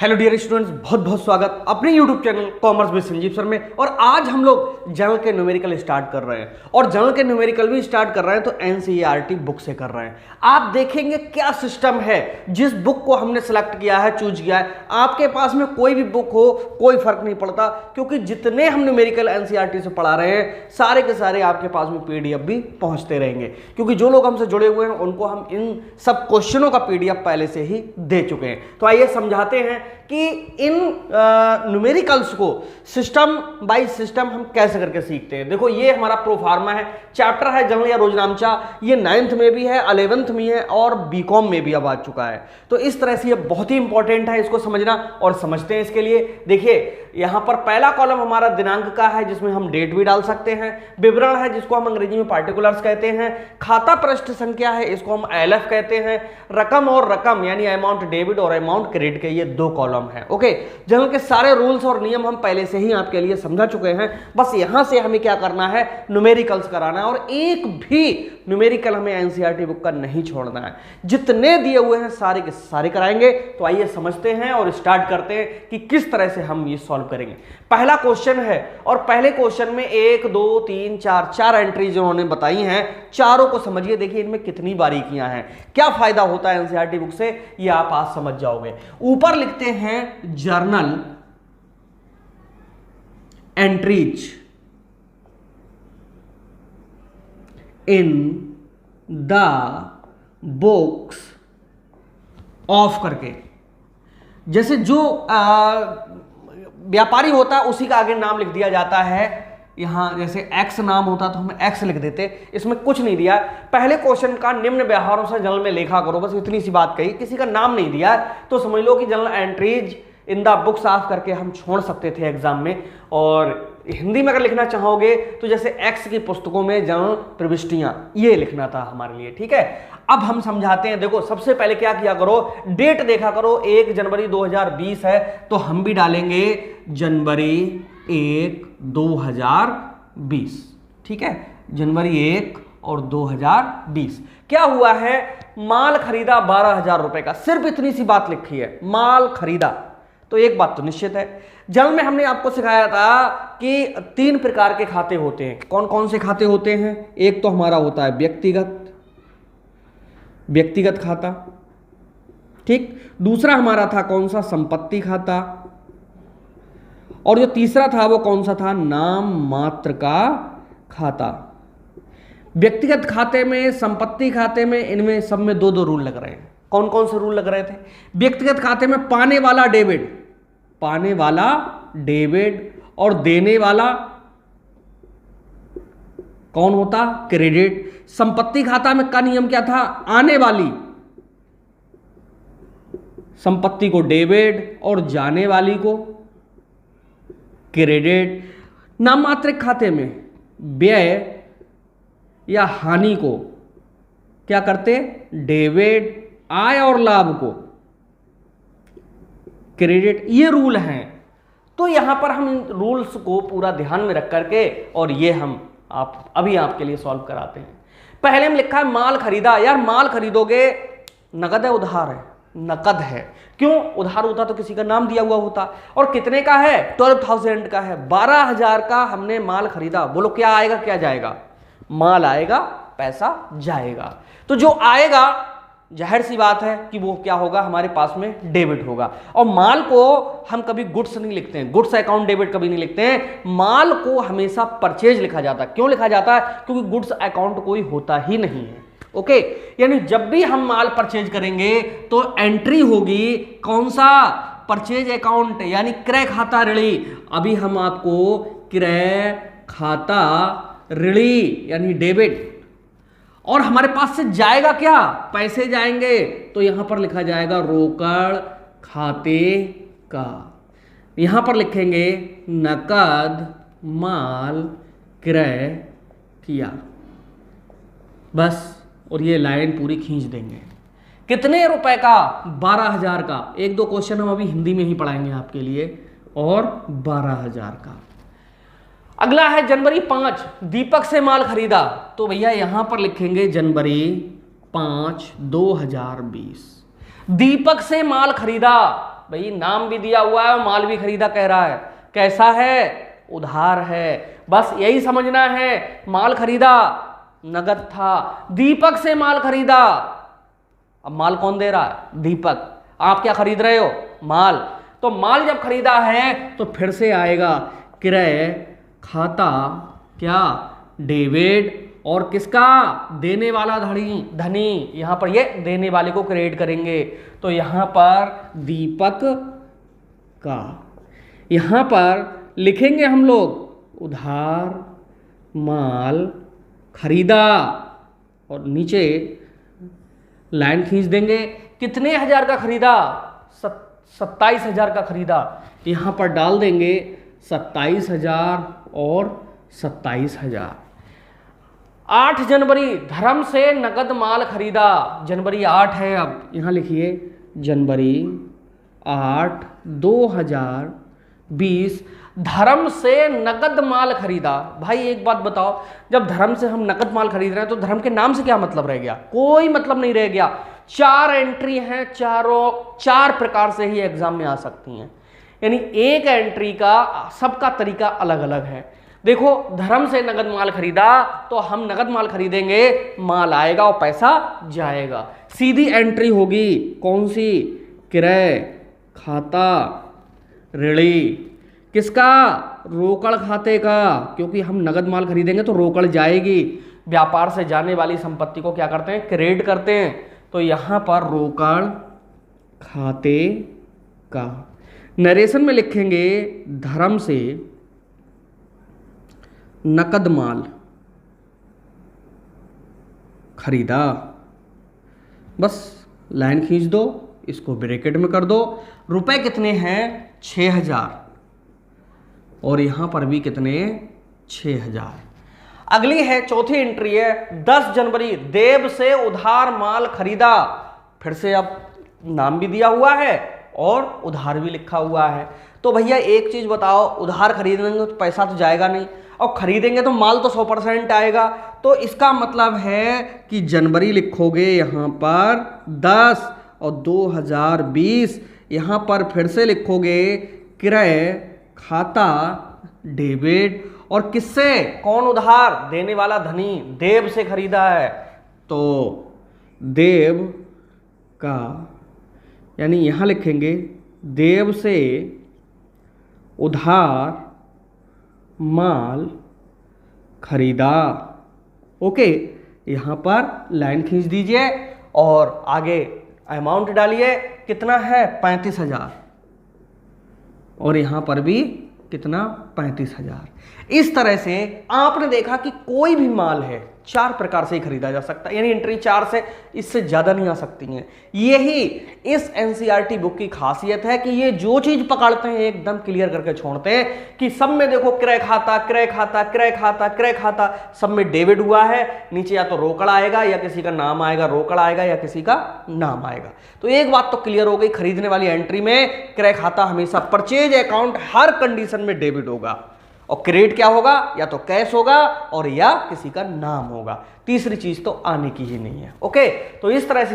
Hello dear students, बहुत बहुत स्वागत अपने YouTube channel commerce with Sanjeev sir में। और आज हम लोग जनरल के न्यूमेरिकल स्टार्ट कर रहे हैं और जनरल के न्यूमेरिकल भी स्टार्ट कर रहे हैं तो एनसीईआरटी बुक से कर रहे हैं। आप देखेंगे क्या सिस्टम है। जिस बुक को हमने सेलेक्ट किया है, चूज किया है, आपके पास में कोई भी बुक हो कोई फर्क नहीं पड़ता, क्योंकि जितने हम न्यूमेरिकल एनसीईआरटी से पढ़ा रहे हैं सारे के सारे आपके पास में पीडीएफ भी पहुंचते रहेंगे, क्योंकि जो लोग हमसे जुड़े हुए हैं उनको हम इन सब क्वेश्चनों का पीडीएफ पहले से ही दे चुके हैं। तो आइए समझाते हैं कि इन न्यूमेरिकल्स को सिस्टम बाय सिस्टम हम कैसे करके सीखते हैं। देखो, ये हमारा प्रोफार्मा है, चैप्टर है जनरल या रोजनामचा। ये 9th में भी है, 11th में है और बीकॉम में भी अब आ चुका है। तो इस तरह से ये बहुत ही इंपॉर्टेंट है इसको समझना, और समझते हैं इसके लिए। देखिए, यहां पर पहला कॉलम हमारा दिनांक का है, जिसमें हम डेट भी डाल सकते हैं। विवरण है, जिसको हम अंग्रेजी में पार्टिकुलर्स कहते हैं। खाता पृष्ठ संख्या है, इसको हम एलएफ कहते हैं। रकम और रकम यानी अमाउंट डेबिट और अमाउंट क्रेडिट के ये दो कॉलम है। ओके, जनरल के सारे रूल्स और नियम हम पहले से ही आपके लिए समझा चुके हैं। बस यहां से हमें क्या करना है, न्यूमेरिकल्स कराना है, और एक भी न्यूमेरिकल हमें एनसीईआरटी बुक का नहीं छोड़ना है। जितने दिए हुए हैं सारे के सारे कराएंगे। तो आइए समझते हैं और स्टार्ट करते हैं कि किस तरह से हम ये सॉल्व करेंगे। पहला क्वेश्चन है, और पहले क्वेश्चन में 1 2 3 4 चार एंट्रीज उन्होंने बताई हैं। चारों को समझिए, देखिए इनमें कितनी बारीकियां हैं, क्या फायदा होता है एनसीईआरटी बुक से, ये आप आज समझ जाओगे। ऊपर लिखते हैं journal entries in the books of करके। जैसे जो व्यापारी होता है उसी का आगे नाम लिख दिया जाता है। यहां जैसे एक्स नाम होता तो हम एक्स लिख देते, इसमें कुछ नहीं दिया। पहले क्वेश्चन का निम्न व्यवहारों से जनरल में लेखा करो, बस इतनी सी बात कही, किसी का नाम नहीं दिया तो समझ लो कि general entries in the books of करके हम छोड़ सकते थे एग्जाम में। और हिंदी में अगर लिखना चाहोगे तो जैसे एक्स की पुस्तकों में जनरल प्रविष्टियां, ये लिखना था हमारे लिए। ठीक है, अब हम समझाते हैं। देखो, सबसे पहले क्या किया करो, डेट देखा करो। 1 जनवरी 2020 है तो हम भी डालेंगे जनवरी 1 2020। ठीक है, जनवरी 1 और 2020। क्या हुआ है, माल खरीदा 12,000 रुपए का, सिर्फ इतनी सी बात लिखी है, माल खरीदा। तो एक बात तो निश्चित है, जनरल में हमने आपको सिखाया था कि 3 प्रकार के खाते होते हैं। कौन कौन से खाते होते हैं? एक तो हमारा होता है व्यक्तिगत खाता, ठीक। दूसरा हमारा था कौन सा, संपत्ति खाता। और जो तीसरा था वो कौन सा था, नाम मात्र का खाता। व्यक्तिगत खाते में, संपत्ति खाते में, इनमें सब में 2-2 रूल लग रहे हैं। कौन कौन से रूल लग रहे थे? व्यक्तिगत खाते में पाने वाला डेबिट और देने वाला कौन होता, क्रेडिट। संपत्ति खाता में का नियम क्या था, आने वाली संपत्ति को डेबिट और जाने वाली को क्रेडिट। नाममात्रिक खाते में व्यय या हानि को क्या करते, डेबिट, आय और लाभ को क्रेडिट। ये रूल हैं। तो यहां पर हम इन रूल्स को पूरा ध्यान में रख करके और ये हम अभी आपके लिए सॉल्व कराते हैं। पहले हम लिखा है माल खरीदा। यार, माल खरीदोगे, नकद है उधार है? नकद है। क्यों? उधार होता तो किसी का नाम दिया हुआ होता। और कितने का है, 12,000 का है। 12,000 का हमने माल खरीदा। बोलो क्या आएगा क्या जाएगा? माल आएगा, पैसा जाएगा। तो जो आएगा जाहिर सी बात है कि वो क्या होगा, हमारे पास में डेबिट होगा। और माल को हम कभी गुड्स नहीं लिखते हैं, गुड्स अकाउंट डेबिट कभी नहीं लिखते हैं। माल को हमेशा परचेज लिखा जाता है। क्यों लिखा जाता है? क्योंकि गुड्स अकाउंट कोई होता ही नहीं है। ओके, यानी जब भी हम माल परचेज करेंगे तो एंट्री होगी कौन सा, परचेज अकाउंट यानी क्रय खाता ऋणी। अभी हम आपको क्रय खाता ऋणी यानी डेबिट, और हमारे पास से जाएगा क्या, पैसे जाएंगे, तो यहां पर लिखा जाएगा रोकड़ खाते का। यहां पर लिखेंगे नकद माल क्रय किया, बस। और ये लाइन पूरी खींच देंगे। कितने रुपए का, 12,000 का। 1-2 क्वेश्चन हम अभी हिंदी में ही पढ़ाएंगे आपके लिए, और 12,000 का। अगला है जनवरी 5, दीपक से माल खरीदा। तो भैया यहां पर लिखेंगे जनवरी 5, 2020। दीपक से माल खरीदा, भाई नाम भी दिया हुआ है और माल भी खरीदा कह रहा है, कैसा है, उधार है। बस यही समझना है, माल खरीदा नगद था, दीपक से माल खरीदा। अब माल कौन दे रहा है, दीपक। आप क्या खरीद रहे हो, माल। तो माल जब खरीदा है तो फिर से आएगा क्रय खाता, क्या, डेबिट, और किसका, देने वाला धनी। यहां पर ये देने वाले को क्रेडिट करेंगे, तो यहां पर दीपक का, यहां पर लिखेंगे हम लोग उधार माल खरीदा, और नीचे लाइन खींच देंगे, कितने हजार का खरीदा, 27,000 का खरीदा। यहां पर डाल देंगे 27,000 और 27,000। 8 जनवरी धर्म से नगद माल खरीदा, जनवरी 8 है, अब यहां लिखिए जनवरी 8 2020 धर्म से नगद माल खरीदा। भाई एक बात बताओ, जब धर्म से हम नगद माल खरीद रहे हैं तो धर्म के नाम से क्या मतलब रह गया, कोई मतलब नहीं रह गया। 4 एंट्री हैं, चारों 4 प्रकार से ही एग्जाम में आ सकती हैं, यानी एक एंट्री का सबका तरीका अलग अलग है। देखो धर्म से नगद माल खरीदा तो हम नगद माल खरीदेंगे, माल आएगा और पैसा जाएगा। सीधी एंट्री होगी कौन सी, क्रय खाता ऋणी, किसका, रोकड़ खाते का, क्योंकि हम नगद माल खरीदेंगे तो रोकड़ जाएगी। व्यापार से जाने वाली संपत्ति को क्या करते हैं, क्रेडिट करते हैं, तो यहां पर रोकड़ खाते का। नरेशन में लिखेंगे धर्म से नकद माल खरीदा, बस लाइन खींच दो, इसको ब्रैकेट में कर दो। रुपए कितने हैं, 6,000, और यहां पर भी कितने, 6,000। अगली है चौथी एंट्री है 10 जनवरी देव से उधार माल खरीदा। फिर से अब नाम भी दिया हुआ है और उधार भी लिखा हुआ है। तो भैया एक चीज बताओ, उधार खरीदेंगे तो पैसा तो जाएगा नहीं, और खरीदेंगे तो माल तो 100% आएगा। तो इसका मतलब है कि जनवरी लिखोगे यहां पर 10 और 2020 यहां पर फिर से लिखोगे क्रय खाता डेबिट, और किससे, कौन उधार, देने वाला धनी, देव से खरीदा है, तो देव का, यानी यहां लिखेंगे देव से उधार माल खरीदा। ओके, यहां पर लाइन खींच दीजिए और आगे अमाउंट डालिए, कितना है, 35,000, और यहां पर भी कितना, 35,000। इस तरह से आपने देखा कि कोई भी माल है 4 प्रकार से ही खरीदा जा सकता है, यानी एंट्री 4 से, इससे ज्यादा नहीं आ सकती हैं। यही इस एनसीईआरटी बुक की खासियत है कि ये जो चीज पकड़ते हैं एकदम क्लियर करके छोड़ते हैं कि सब में देखो क्रय खाता क्रय खाता क्रय खाता क्रय खाता, सब में डेबिट हुआ है, नीचे या तो रोकड़ आएगा या किसी का नाम आएगा, रोकड़ आएगा या किसी का नाम आएगा। तो एक बात तो क्लियर हो गई, खरीदने वाली एंट्री में क्रय खाता हमेशा, परचेज अकाउंट हर कंडीशन में डेबिट होगा, और क्रेडिट क्या होगा, या तो कैश होगा और या किसी का नाम होगा। तीसरी चीज तो आने की ही नहीं है। ओके, तो इस तरह से